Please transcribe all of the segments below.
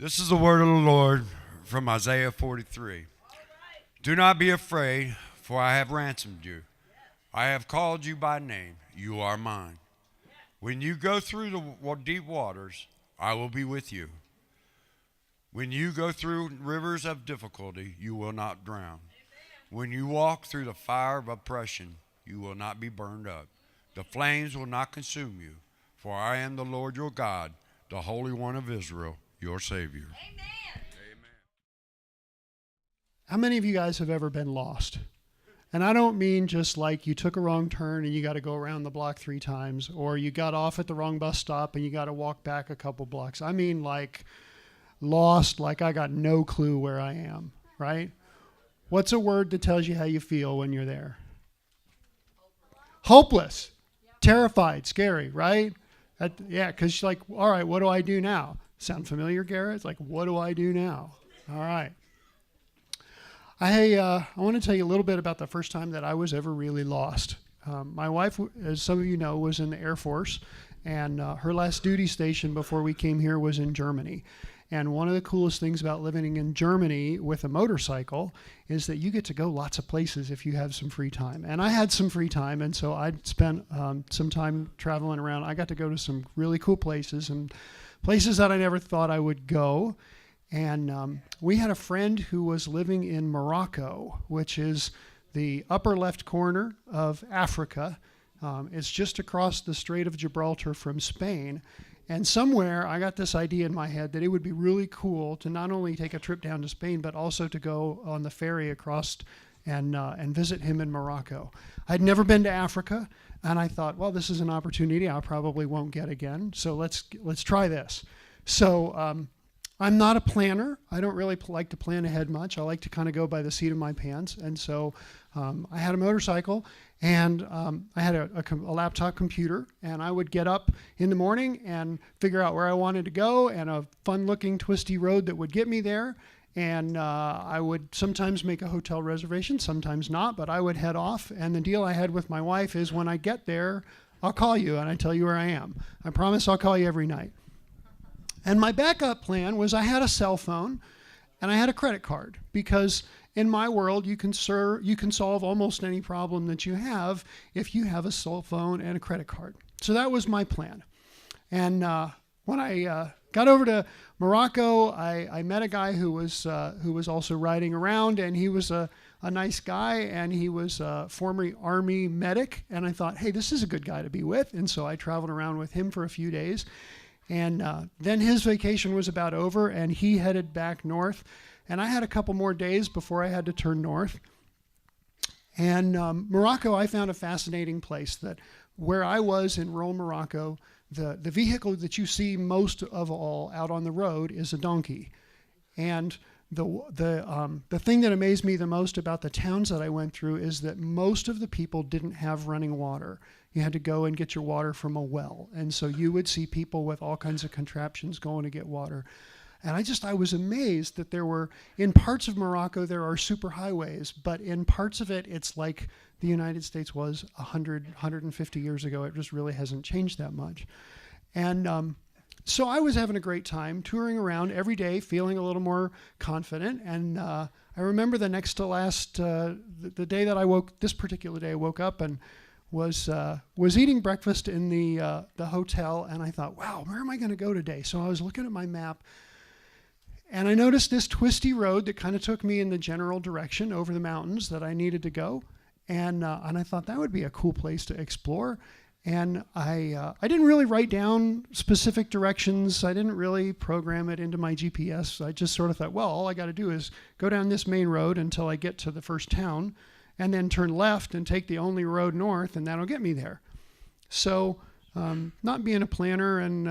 This is the word of the Lord from Isaiah 43. Do not be afraid, for I have ransomed you. I have called you by name. You are mine. When you go through the deep waters, I will be with you. When you go through rivers of difficulty, you will not drown. When you walk through the fire of oppression, you will not be burned up. The flames will not consume you, for I am the Lord your God, the Holy One of Israel, your Savior. Amen. How many of you guys have ever been lost? And I don't mean just like you took a wrong turn and you got to go around the block 3 times, or you got off at the wrong bus stop and you got to walk back a couple blocks. I mean like lost, like I got no clue where I am, right? What's a word that tells you how you feel when you're there? Hopeless, terrified, scary, right? Yeah, because you're like, all right, what do I do now? Sound familiar, Garrett? It's like, what do I do now? All right. I want to tell you a little bit about the first time that I was ever really lost. My wife, as some of you know, was in the Air Force, and her last duty station before we came here was in Germany. And one of the coolest things about living in Germany with a motorcycle is that you get to go lots of places if you have some free time. And I had some free time, and so I spent some time traveling around. I got to go to some really cool places and places that I never thought I would go. And we had a friend who was living in Morocco, which is the upper left corner of Africa. It's just across the Strait of Gibraltar from Spain. And somewhere I got this idea in my head that it would be really cool to not only take a trip down to Spain, but also to go on the ferry across and visit him in Morocco. I'd never been to Africa, and I thought, well, this is an opportunity I probably won't get again. So let's try this. So I'm not a planner. I don't really like to plan ahead much. I like to kind of go by the seat of my pants. And so I had a motorcycle, and I had a laptop computer, and I would get up in the morning and figure out where I wanted to go and a fun-looking twisty road that would get me there. And I would sometimes make a hotel reservation, sometimes not, but I would head off. And the deal I had with my wife is when I get there, I'll call you and I tell you where I am. I promise I'll call you every night. And my backup plan was I had a cell phone and I had a credit card, because in my world, you can solve almost any problem that you have if you have a cell phone and a credit card. So that was my plan. And when I got over to Morocco, I met a guy who was also riding around, and he was a nice guy, and he was a former Army medic. And I thought, hey, this is a good guy to be with. And so I traveled around with him for a few days. And then his vacation was about over, and he headed back north. And I had a couple more days before I had to turn north. And Morocco, I found a fascinating place. That where I was in rural Morocco, the vehicle that you see most of all out on the road is a donkey. And the thing that amazed me the most about the towns that I went through is that most of the people didn't have running water. You had to go and get your water from a well. And so you would see people with all kinds of contraptions going to get water. And I was amazed that there were, in parts of Morocco, there are superhighways, but in parts of it, it's like the United States was 150 years ago. It just really hasn't changed that much. And so I was having a great time touring around every day, feeling a little more confident. And I remember the next to last, the day that this particular day I woke up and was eating breakfast in the hotel, and I thought, wow, where am I going to go today? So I was looking at my map, and I noticed this twisty road that kind of took me in the general direction over the mountains that I needed to go, and I thought that would be a cool place to explore. And I didn't really write down specific directions. I didn't really program it into my GPS. I just sort of thought, well, all I got to do is go down this main road until I get to the first town, and then turn left and take the only road north, and that'll get me there. So not being a planner and,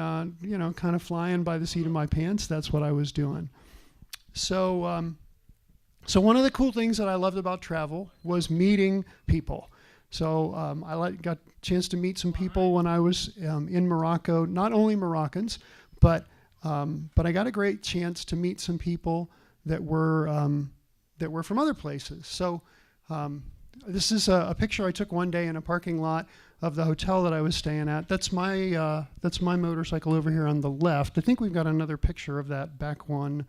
kind of flying by the seat of my pants, that's what I was doing. So one of the cool things that I loved about travel was meeting people. So I got a chance to meet some people when I was in Morocco, not only Moroccans, but I got a great chance to meet some people that were from other places. So This is a picture I took one day in a parking lot of the hotel that I was staying at. That's my motorcycle over here on the left. I think we've got another picture of that back one.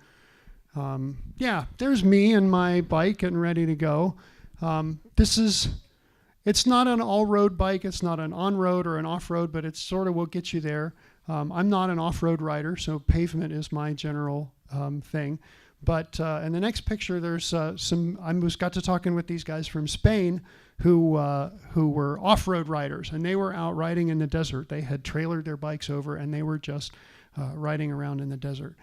Yeah, there's me and my bike getting ready to go. It's not an all-road bike. It's not an on-road or an off-road, but it's sort of what gets you there. I'm not an off-road rider, so pavement is my general thing. But in the next picture, there's got to talking with these guys from Spain who were off-road riders, and they were out riding in the desert. They had trailered their bikes over, and they were just riding around in the desert.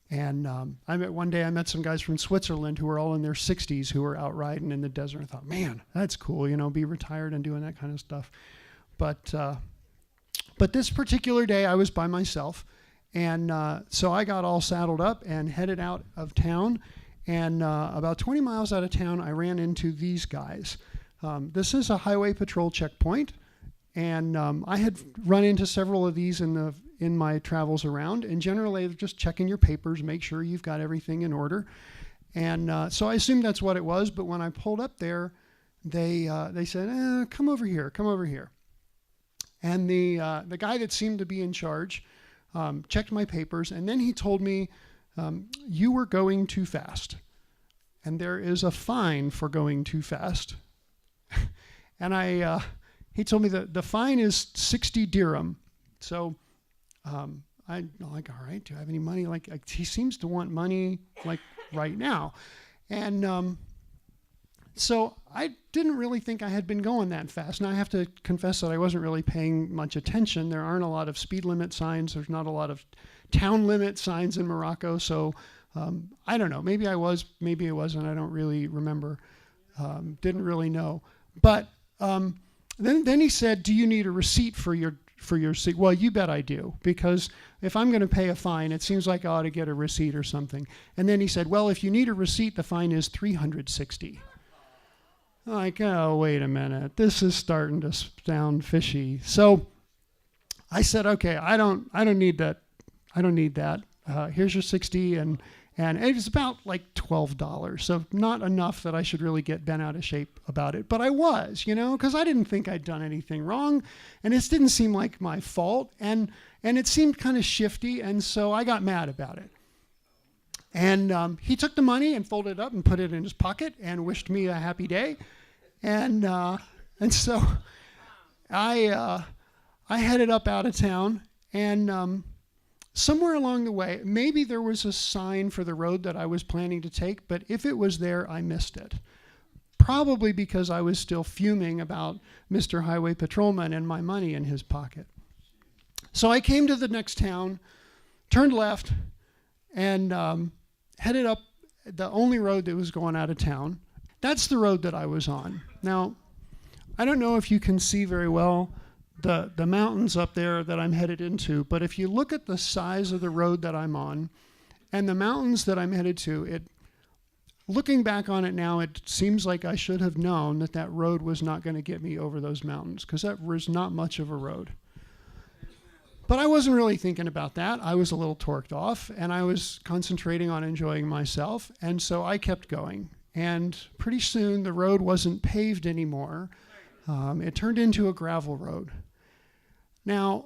And one day I met some guys from Switzerland who were all in their 60s who were out riding in the desert. I thought, man, that's cool, be retired and doing that kind of stuff. But this particular day I was by myself. And so I got all saddled up and headed out of town. And about 20 miles out of town, I ran into these guys. This is a highway patrol checkpoint. And I had run into several of these in my travels around. And generally, they're just checking your papers, make sure you've got everything in order. And so I assumed that's what it was. But when I pulled up there, they said, come over here, come over here. And the guy that seemed to be in charge checked my papers, and then he told me, you were going too fast, and there is a fine for going too fast. And he told me that the fine is 60 dirham. So I'm like, all right, do you have any money? Like he seems to want money like right now. And so I didn't really think I had been going that fast. And I have to confess that I wasn't really paying much attention. There aren't a lot of speed limit signs. There's not a lot of town limit signs in Morocco. So I don't know. Maybe I was, maybe I wasn't. I don't really remember. Didn't really know. But then he said, do you need a receipt for your seat? Well, you bet I do, because if I'm going to pay a fine, it seems like I ought to get a receipt or something. And then he said, well, if you need a receipt, the fine is 360. Like, oh, wait a minute. This is starting to sound fishy. So I said, okay, I don't need that. I don't need that. Here's your 60, and it was about like $12. So not enough that I should really get bent out of shape about it. But I was, because I didn't think I'd done anything wrong, and it didn't seem like my fault, and it seemed kind of shifty, and so I got mad about it. And he took the money and folded it up and put it in his pocket and wished me a happy day. And so I headed up out of town, and somewhere along the way, maybe there was a sign for the road that I was planning to take, but if it was there, I missed it. Probably because I was still fuming about Mr. Highway Patrolman and my money in his pocket. So I came to the next town, turned left, and headed up the only road that was going out of town. That's the road that I was on. Now, I don't know if you can see very well the mountains up there that I'm headed into, but if you look at the size of the road that I'm on and the mountains that I'm headed to, looking back on it now, it seems like I should have known that road was not going to get me over those mountains, because that was not much of a road. But I wasn't really thinking about that. I was a little torqued off, and I was concentrating on enjoying myself, and so I kept going. And pretty soon, the road wasn't paved anymore. It turned into a gravel road. Now,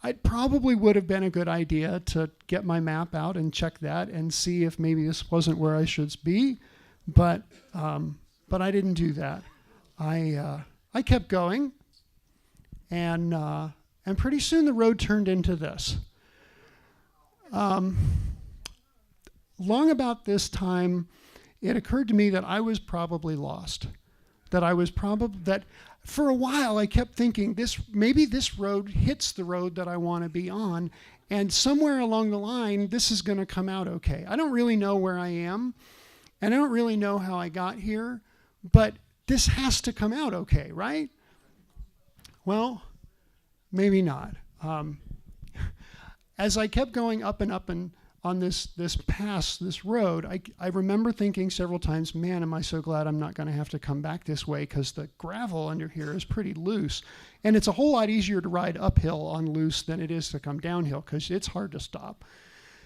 it probably would have been a good idea to get my map out and check that and see if maybe this wasn't where I should be, but I didn't do that. I kept going, and pretty soon the road turned into this. Long about this time, it occurred to me that I was probably lost. That for a while I kept thinking, maybe this road hits the road that I want to be on, and somewhere along the line, this is going to come out okay. I don't really know where I am, and I don't really know how I got here, but this has to come out okay, right? Well, maybe not. As I kept going up and on this pass, this road, I remember thinking several times, man, am I so glad I'm not going to have to come back this way, because the gravel under here is pretty loose. And it's a whole lot easier to ride uphill on loose than it is to come downhill, because it's hard to stop.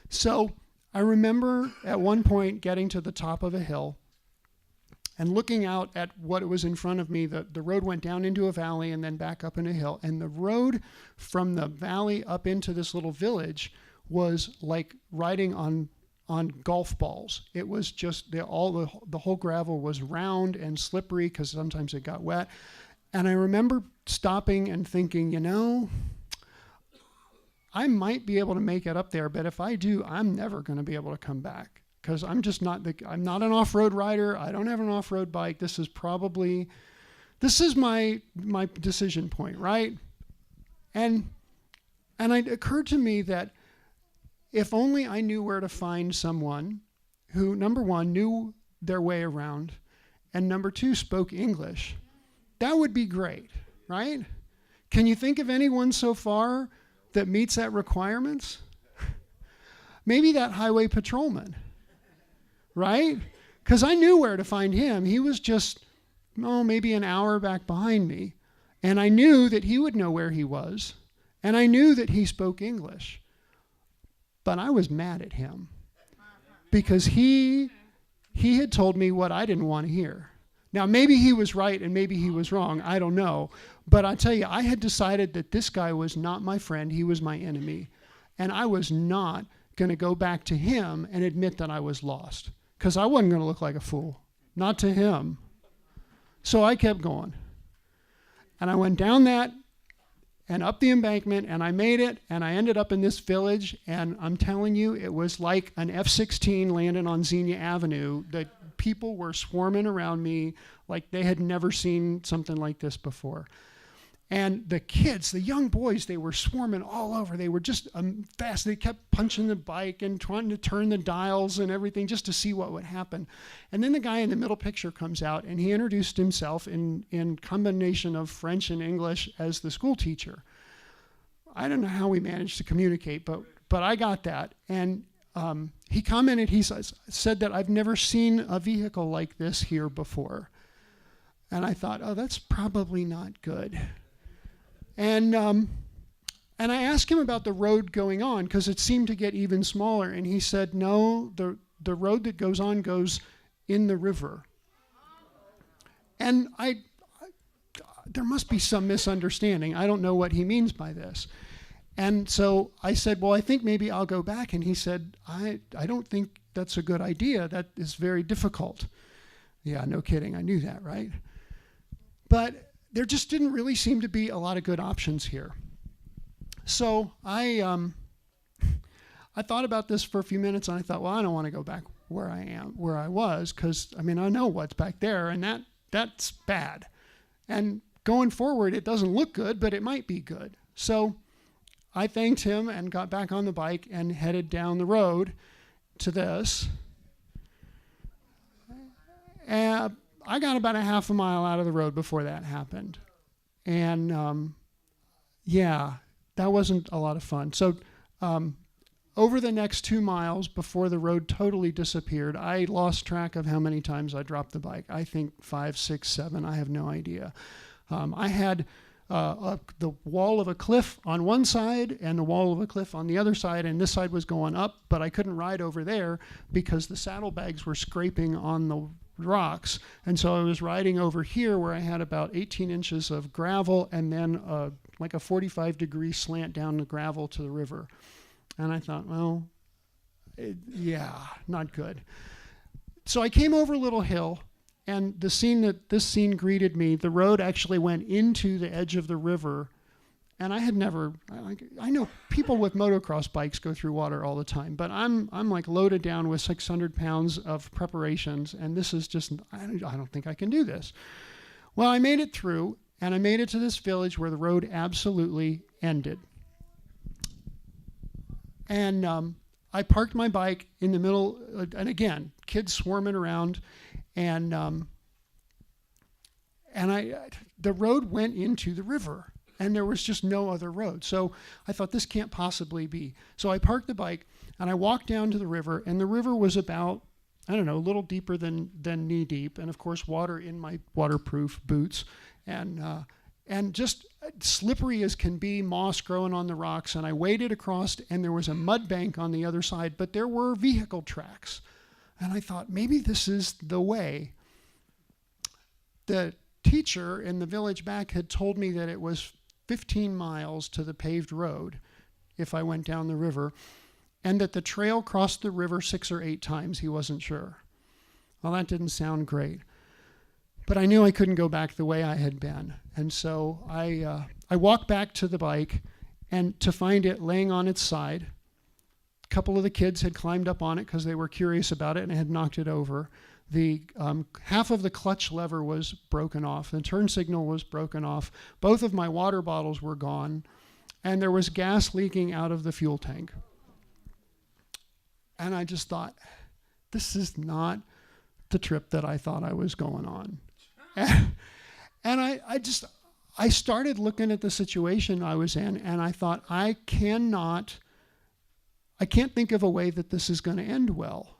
So I remember at one point getting to the top of a hill, and looking out at what was in front of me, the road went down into a valley and then back up in a hill. And the road from the valley up into this little village was like riding on golf balls. It was just the whole gravel was round and slippery because sometimes it got wet. And I remember stopping and thinking, I might be able to make it up there, but if I do, I'm never going to be able to come back because I'm not an off-road rider. I don't have an off-road bike. This is my decision point, right? And it occurred to me that if only I knew where to find someone who, number one, knew their way around, and number two, spoke English, that would be great, right? Can you think of anyone so far that meets that requirements? Maybe that highway patrolman, right? Because I knew where to find him. He was just, maybe an hour back behind me. And I knew that he would know where he was. And I knew that he spoke English. But I was mad at him because he had told me what I didn't want to hear. Now, maybe he was right and maybe he was wrong. I don't know. But I tell you, I had decided that this guy was not my friend. He was my enemy. And I was not going to go back to him and admit that I was lost because I wasn't going to look like a fool. Not to him. So I kept going. And I went down that and up the embankment, and I made it, and I ended up in this village, and I'm telling you, it was like an F-16 landed on Xenia Avenue. The people were swarming around me like they had never seen something like this before. And the kids, the young boys, they were swarming all over. They were just fast. They kept punching the bike and trying to turn the dials and everything just to see what would happen. And then the guy in the middle picture comes out, and he introduced himself in combination of French and English as the school teacher. I don't know how we managed to communicate, but I got that. And he commented, he said that I've never seen a vehicle like this here before. And I thought, that's probably not good. And I asked him about the road going on because it seemed to get even smaller. And he said, no, the road that goes on goes in the river. And there must be some misunderstanding. I don't know what he means by this. And so I said, well, I think maybe I'll go back. And he said, I don't think that's a good idea. That is very difficult. Yeah, no kidding. I knew that, right? But there just didn't really seem to be a lot of good options here. So I thought about this for a few minutes, and I thought, well, I don't want to go back where I was, because I know what's back there, and that's bad. And going forward, it doesn't look good, but it might be good. So I thanked him and got back on the bike and headed down the road to this. And I got about a half a mile out of the road before that happened. And that wasn't a lot of fun. So over the next 2 miles before the road totally disappeared, I lost track of how many times I dropped the bike. I think 5, 6, 7, I have no idea. I had the wall of a cliff on one side and the wall of a cliff on the other side, and this side was going up, but I couldn't ride over there because the saddlebags were scraping on the rocks. And so I was riding over here where I had about 18 inches of gravel and then like a 45-degree slant down the gravel to the river. And I thought, well, not good. So I came over a little hill, and this scene greeted me. The road actually went into the edge of the river, and I know people with motocross bikes go through water all the time, but I'm like loaded down with 600 pounds of preparations, and this is just, I don't think I can do this. Well, I made it through, and I made it to this village where the road absolutely ended. And I parked my bike in the middle, and again, kids swarming around, and the road went into the river, and there was just no other road. So I thought, this can't possibly be. So I parked the bike, and I walked down to the river, and the river was about, a little deeper than knee deep, and of course water in my waterproof boots, and just slippery as can be, moss growing on the rocks. And I waded across, and there was a mud bank on the other side, but there were vehicle tracks. And I thought, maybe this is the way. the teacher in the village back had told me that it was 15 miles to the paved road if I went down the river, and that the trail crossed the river 6 or 8 times. He wasn't sure. Well, that didn't sound great. But I knew I couldn't go back the way I had been. And so I walked back to the bike, and to find it laying on its side. A couple of the kids had climbed up on it because they were curious about it and had knocked it over. The half of the clutch lever was broken off. The turn signal was broken off. Both of my water bottles were gone. And there was gas leaking out of the fuel tank. And I just thought, this is not the trip that I thought I was going on. And I started looking at the situation I was in, and I thought, I can't think of a way that this is going to end well.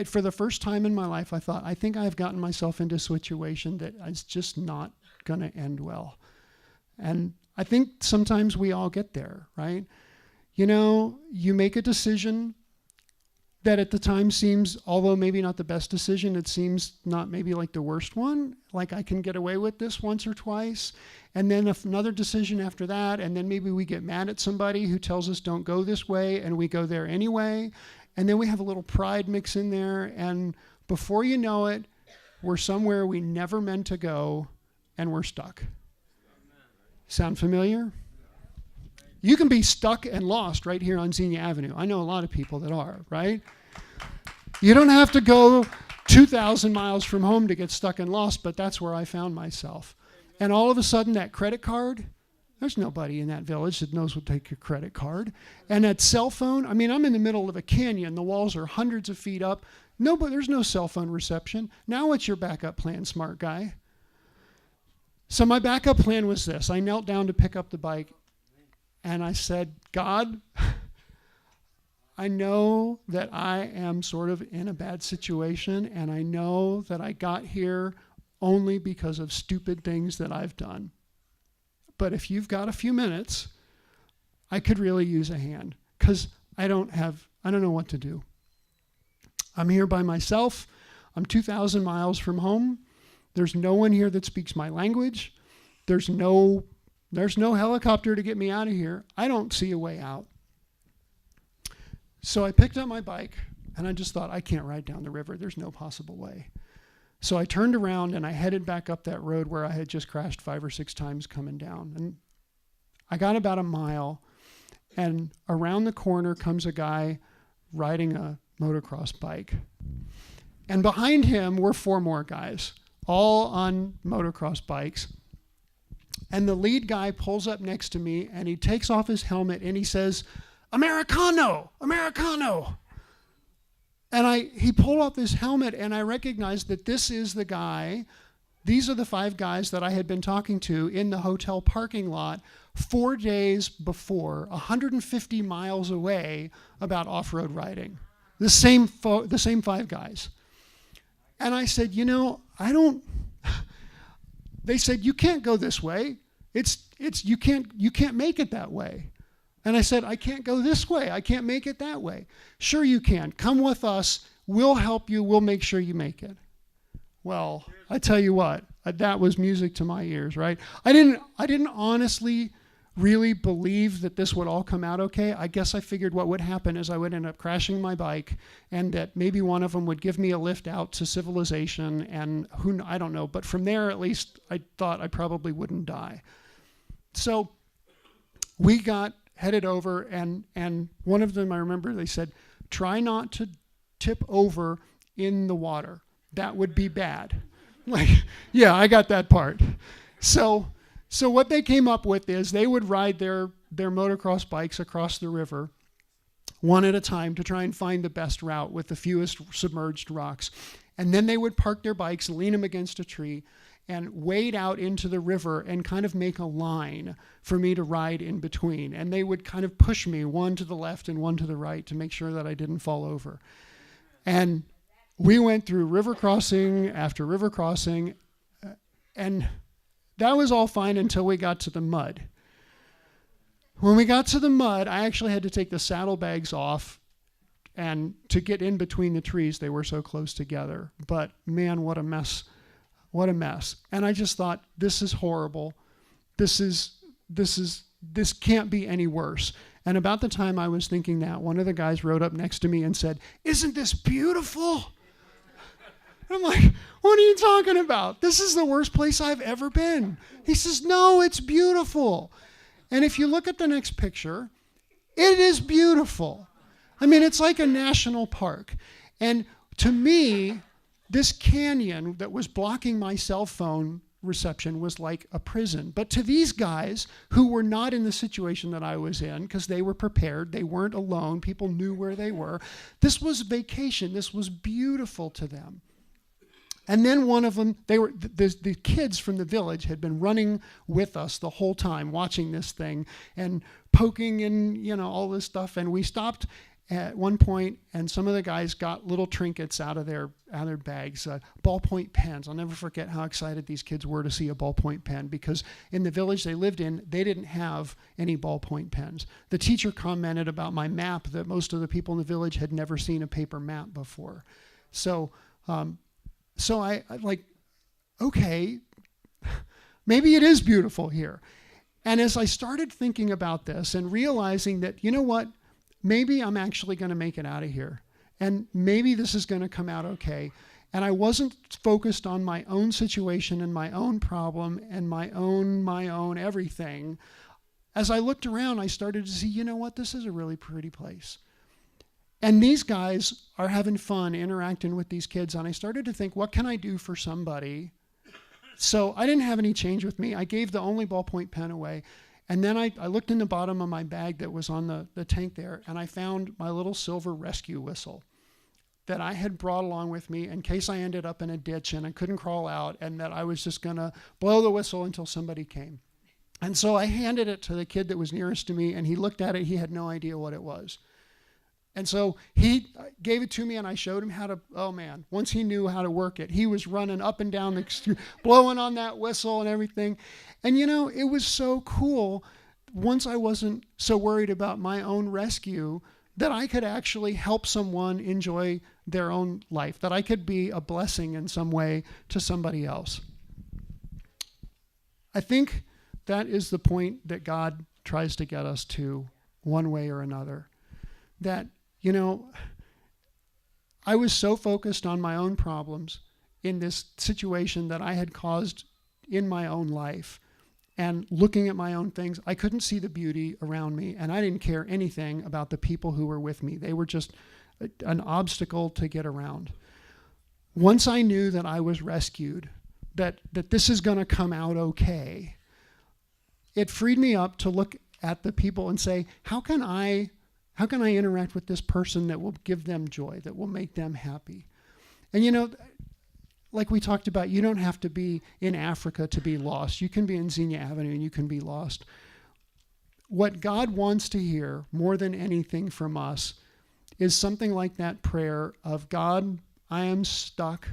For the first time in my life, I thought, I think I've gotten myself into a situation that is just not going to end well. And I think sometimes we all get there, right? You make a decision that at the time seems, although maybe not the best decision, it seems not maybe like the worst one. Like, I can get away with this once or twice. And then another decision after that, and then maybe we get mad at somebody who tells us don't go this way, and we go there anyway. And then we have a little pride mix in there, and before you know it, we're somewhere we never meant to go, and we're stuck. Sound familiar? You can be stuck and lost right here on Xenia Avenue. I know a lot of people that are, right? You don't have to go 2,000 miles from home to get stuck and lost, but that's where I found myself. And all of a sudden, that credit card, there's nobody in that village that knows what to take your credit card. And that cell phone, I'm in the middle of a canyon. The walls are hundreds of feet up. There's no cell phone reception. Now what's your backup plan, smart guy? So my backup plan was this. I knelt down to pick up the bike, and I said, God, I know that I am sort of in a bad situation, and I know that I got here only because of stupid things that I've done. But if you've got a few minutes, I could really use a hand, because I don't know what to do. I'm here by myself. I'm 2,000 miles from home. There's no one here that speaks my language. There's no helicopter to get me out of here. I don't see a way out. So I picked up my bike, and I just thought, I can't ride down the river. There's no possible way. So I turned around, and I headed back up that road where I had just crashed 5 or 6 times coming down. And I got about a mile, and around the corner comes a guy riding a motocross bike. And behind him were 4 more guys, all on motocross bikes. And the lead guy pulls up next to me, and he takes off his helmet, and he says, Americano, Americano. And he pulled off his helmet, and I recognized that this is the guy. These are the 5 guys that I had been talking to in the hotel parking lot 4 days before, 150 miles away, about off-road riding. The same 5 guys. And I said, they said, you can't go this way. You can't make it that way. And I said, I can't go this way. I can't make it that way. Sure you can. Come with us. We'll help you. We'll make sure you make it. Well, I tell you what, that was music to my ears, right? I didn't honestly really believe that this would all come out okay. I guess I figured what would happen is I would end up crashing my bike, and that maybe one of them would give me a lift out to civilization, and I don't know. But from there, at least, I thought I probably wouldn't die. So we got headed over, and one of them, I remember, they said, try not to tip over in the water. That would be bad. Like, yeah, I got that part. So what they came up with is they would ride their motocross bikes across the river one at a time to try and find the best route with the fewest submerged rocks. And then they would park their bikes, lean them against a tree, and wade out into the river and kind of make a line for me to ride in between. And they would kind of push me one to the left and one to the right to make sure that I didn't fall over. And we went through river crossing after river crossing, and that was all fine until we got to the mud. When we got to the mud, I actually had to take the saddlebags off and to get in between the trees. They were so close together. But man, what a mess what a mess. And I just thought, this is horrible. This can't be any worse. And about the time I was thinking that, one of the guys rode up next to me and said, "Isn't this beautiful?" I'm like, "What are you talking about? This is the worst place I've ever been." He says, "No, it's beautiful." And if you look at the next picture, it is beautiful. I mean, it's like a national park. And to me, this canyon that was blocking my cell phone reception was like a prison. But to these guys who were not in the situation that I was in, because they were prepared, they weren't alone, people knew where they were, this was vacation. This was beautiful to them. And then one of them, the kids from the village had been running with us the whole time, watching this thing and poking and, all this stuff. And we stopped at one point, and some of the guys got little trinkets out of their bags, ballpoint pens. I'll never forget how excited these kids were to see a ballpoint pen, because in the village they lived in, they didn't have any ballpoint pens. The teacher commented about my map that most of the people in the village had never seen a paper map before. So I like, okay, maybe it is beautiful here. And as I started thinking about this and realizing that, you know what, maybe I'm actually going to make it out of here. And maybe this is going to come out okay. And I wasn't focused on my own situation and my own problem and my own everything. As I looked around, I started to see, you know what, this is a really pretty place. And these guys are having fun interacting with these kids. And I started to think, what can I do for somebody? So I didn't have any change with me. I gave the only ballpoint pen away. And then I looked in the bottom of my bag that was on the tank there, and I found my little silver rescue whistle that I had brought along with me in case I ended up in a ditch and I couldn't crawl out, and that I was just going to blow the whistle until somebody came. And so I handed it to the kid that was nearest to me, and he looked at it. He had no idea what it was. And so he gave it to me, and I showed him how to, oh man, once he knew how to work it, he was running up and down, blowing on that whistle and everything. And it was so cool once I wasn't so worried about my own rescue that I could actually help someone enjoy their own life, that I could be a blessing in some way to somebody else. I think that is the point that God tries to get us to one way or another. That I was so focused on my own problems in this situation that I had caused in my own life and looking at my own things, I couldn't see the beauty around me, and I didn't care anything about the people who were with me. They were just an obstacle to get around. Once I knew that I was rescued, that this is going to come out okay, it freed me up to look at the people and say, how can I interact with this person that will give them joy, that will make them happy? And like we talked about, you don't have to be in Africa to be lost. You can be in Xenia Avenue and you can be lost. What God wants to hear more than anything from us is something like that prayer of, God, I am stuck.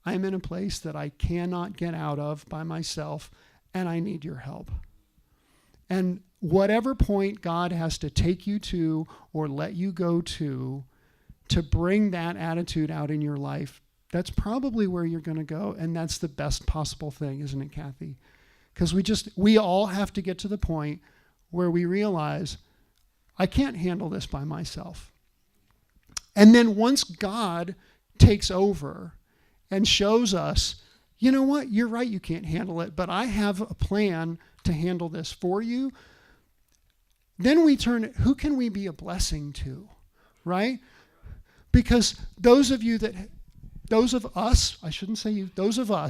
I'm in a place that I cannot get out of by myself, and I need your help. And whatever point God has to take you to or let you go to bring that attitude out in your life, that's probably where you're going to go, and that's the best possible thing, isn't it, Kathy? Because we all have to get to the point where we realize, I can't handle this by myself. And then once God takes over and shows us, you know what, you're right, you can't handle it, but I have a plan to handle this for you, then we turn, who can we be a blessing to, right? Because those of us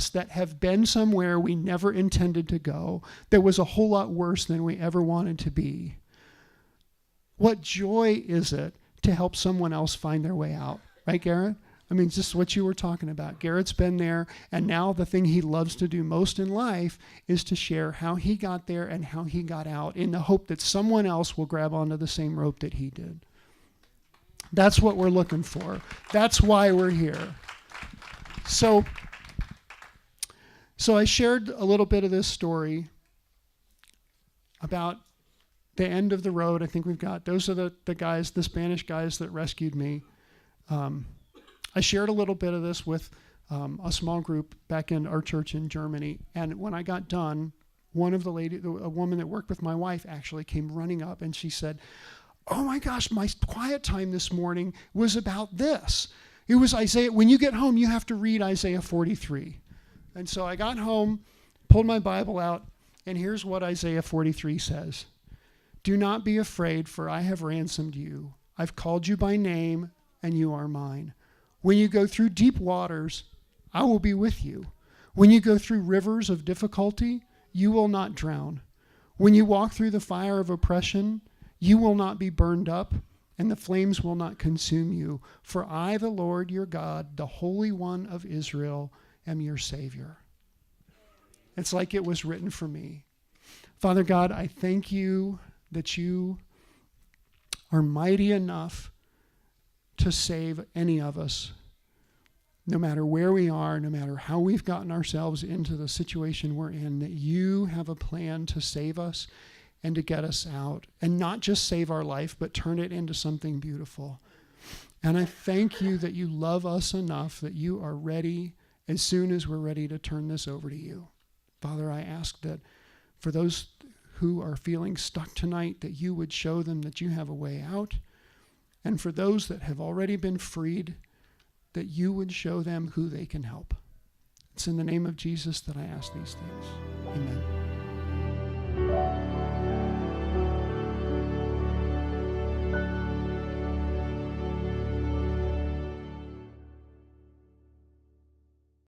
that have been somewhere we never intended to go, that was a whole lot worse than we ever wanted to be, what joy is it to help someone else find their way out, right, Garrett? I mean, just what you were talking about. Garrett's been there, and now the thing he loves to do most in life is to share how he got there and how he got out, in the hope that someone else will grab onto the same rope that he did. That's what we're looking for. That's why we're here. So I shared a little bit of this story about the end of the road. I think those are the guys, the Spanish guys that rescued me. I shared a little bit of this with a small group back in our church in Germany. And when I got done, a woman that worked with my wife actually came running up and she said, "Oh my gosh, my quiet time this morning was about this. It was Isaiah. When you get home, you have to read Isaiah 43. And so I got home, pulled my Bible out, and here's what Isaiah 43 says. "Do not be afraid, for I have ransomed you. I've called you by name, and you are mine. When you go through deep waters, I will be with you. When you go through rivers of difficulty, you will not drown. When you walk through the fire of oppression, you will not be burned up, and the flames will not consume you. For I, the Lord your God, the Holy One of Israel, am your Savior." It's like it was written for me. Father God, I thank you that you are mighty enough to save any of us, no matter where we are, no matter how we've gotten ourselves into the situation we're in, that you have a plan to save us and to get us out, and not just save our life, but turn it into something beautiful. And I thank you that you love us enough that you are ready as soon as we're ready to turn this over to you. Father, I ask that for those who are feeling stuck tonight, that you would show them that you have a way out. And for those that have already been freed, that you would show them who they can help. It's in the name of Jesus that I ask these things. Amen.